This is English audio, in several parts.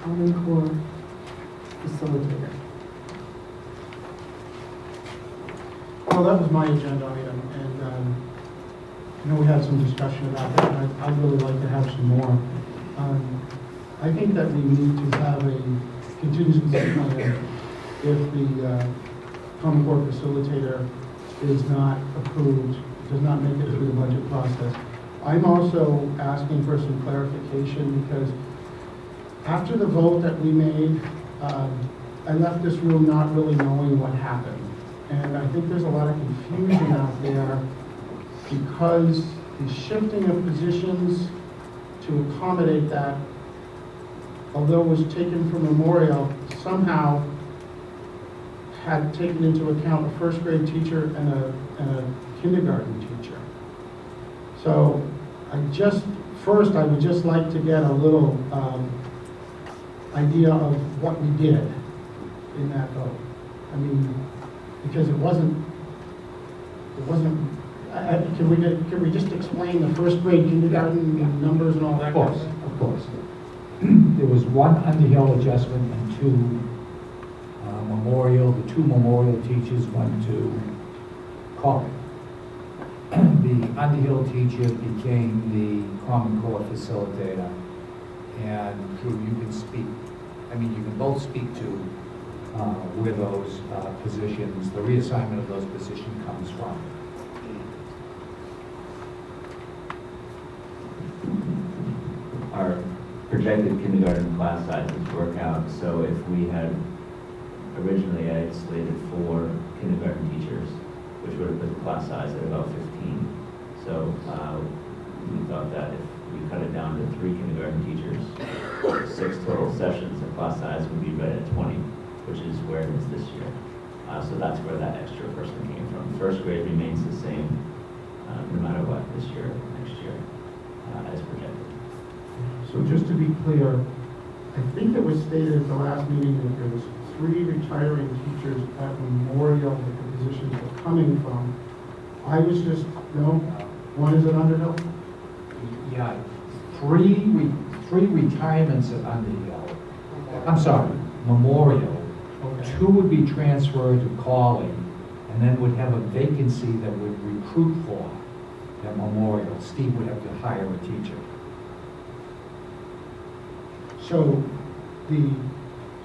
Common Core facilitator. Well, that was my agenda item, and I know we had some discussion about that, and I'd really like to have some more. I think that we need to have a contingency plan if the Common Core facilitator is not approved, does not make it through the budget process. I'm also asking for some clarification because after the vote that we made, I left this room not really knowing what happened. And I think there's a lot of confusion out there because the shifting of positions to accommodate that, although it was taken from Memorial, somehow had taken into account a first grade teacher and a kindergarten teacher. So I would just like to get a little idea of what we did in that vote. I mean, because it wasn't, can we just explain the first grade kindergarten numbers and all that? Of course. There was one Underhill adjustment and two Memorial. The two Memorial teachers went to Core. The Underhill teacher became the Common Core facilitator. And Drew, you can speak, I mean, you can both speak to where those positions, the reassignment of those positions comes from. Our projected kindergarten class sizes work out, so if we had originally I had slated 4 kindergarten teachers, which would have put the class size at about 15. So we thought that if we cut it down to 3 kindergarten teachers, 6 total sessions, the class size would be right at 20, which is where it is this year. So that's where that extra person came from. First grade remains the same no matter what this year or next year as projected. So just to be clear, I think it was stated at the last meeting that there was 3 retiring teachers at Memorial that the positions were coming from. I was just, no, one is at Underhill? Yeah, three retirements at Underhill. I'm sorry, Memorial. Okay. 2 would be transferred to Colley, and then would have a vacancy that would recruit for at Memorial. Steve would have to hire a teacher. So the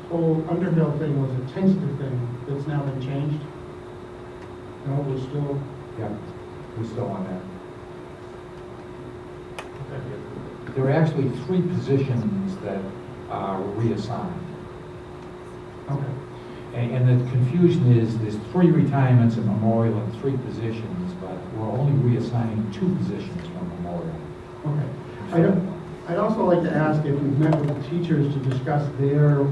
whole Underhill thing was a tentative thing that's now been changed? No, we're still... Yeah, we're still on that. Okay. There are actually 3 positions that are reassigned. Okay. And the confusion is there's 3 retirements at Memorial and 3 positions, but we're only reassigning 2 positions from Memorial. Okay. I'd also like to ask if you've met with the teachers to discuss their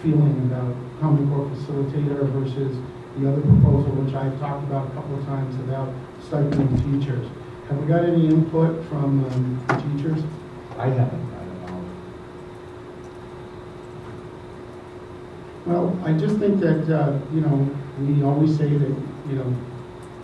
feeling about Common Core facilitator versus the other proposal, which I've talked about a couple of times about stipending teachers. Have we got any input from the teachers? I haven't, I don't know. Well, I just think that, we always say that,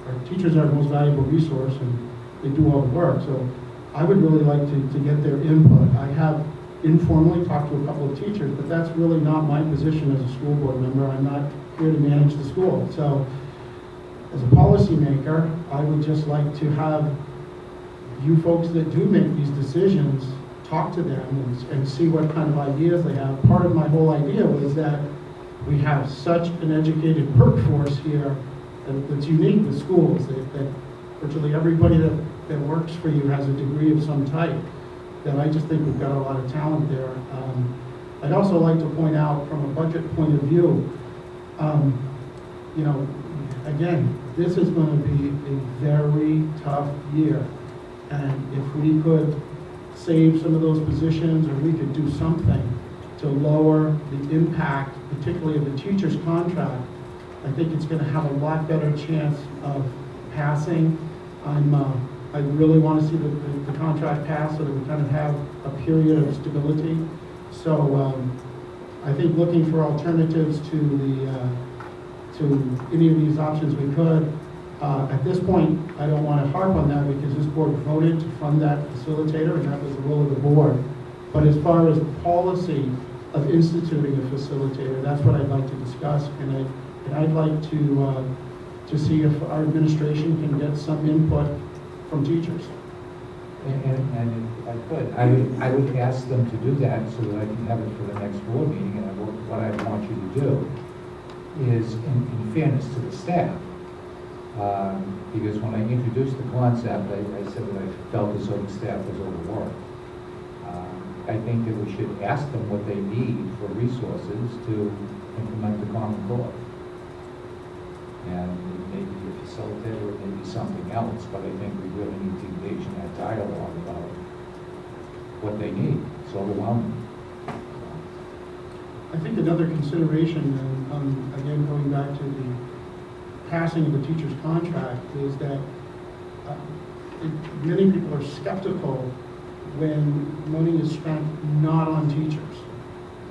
our teachers are the most valuable resource and they do all the work. So I would really like to get their input. I have informally talked to a couple of teachers, but that's really not my position as a school board member. I'm not here to manage the school. So as a policymaker, I would just like to have you folks that do make these decisions talk to them and see what kind of ideas they have. Part of my whole idea was that we have such an educated workforce here that's unique with schools, that virtually everybody that works for you has a degree of some type, that I just think we've got a lot of talent there. I'd also like to point out from a budget point of view, again, this is going to be a very tough year. And if we could save some of those positions, or we could do something to lower the impact, particularly of the teacher's contract, I think it's going to have a lot better chance of passing. I really want to see the contract pass so that we kind of have a period of stability. So I think looking for alternatives to any of these options we could. At this point, I don't want to harp on that because this board voted to fund that facilitator, and that was the will of the board. But as far as policy, of instituting a facilitator. That's what I'd like to discuss, and I'd like to see if our administration can get some input from teachers. And if I could, I would ask them to do that so that I can have it for the next board meeting. And what I want you to do is, in fairness to the staff, because when I introduced the concept, I said that I felt as though the staff was overworked. I think that we should ask them what they need for resources to implement the Common Core. And it may be a facilitator, it may be something else, but I think we really need to engage in that dialogue about what they need. It's overwhelming. I think another consideration, and again, going back to the passing of the teacher's contract, is that many people are skeptical when money is spent not on teachers.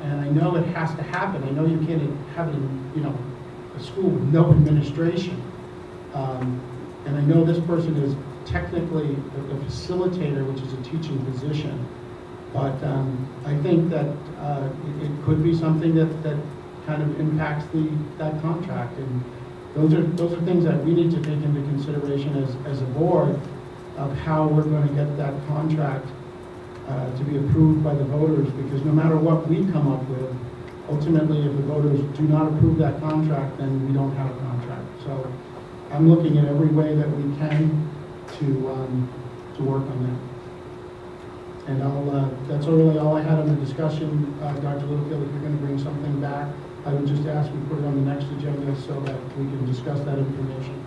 And I know it has to happen. I know you can't have it in, a school with no administration. And I know this person is technically a facilitator, which is a teaching position. But I think that it could be something that kind of impacts that contract. And those are things that we need to take into consideration as a board of how we're going to get that contract to be approved by the voters, because no matter what we come up with, ultimately if the voters do not approve that contract, then we don't have a contract. So I'm looking at every way that we can to work on that. And that's really all I had on the discussion. Dr. Littlefield, if you're going to bring something back, I would just ask we put it on the next agenda so that we can discuss that information.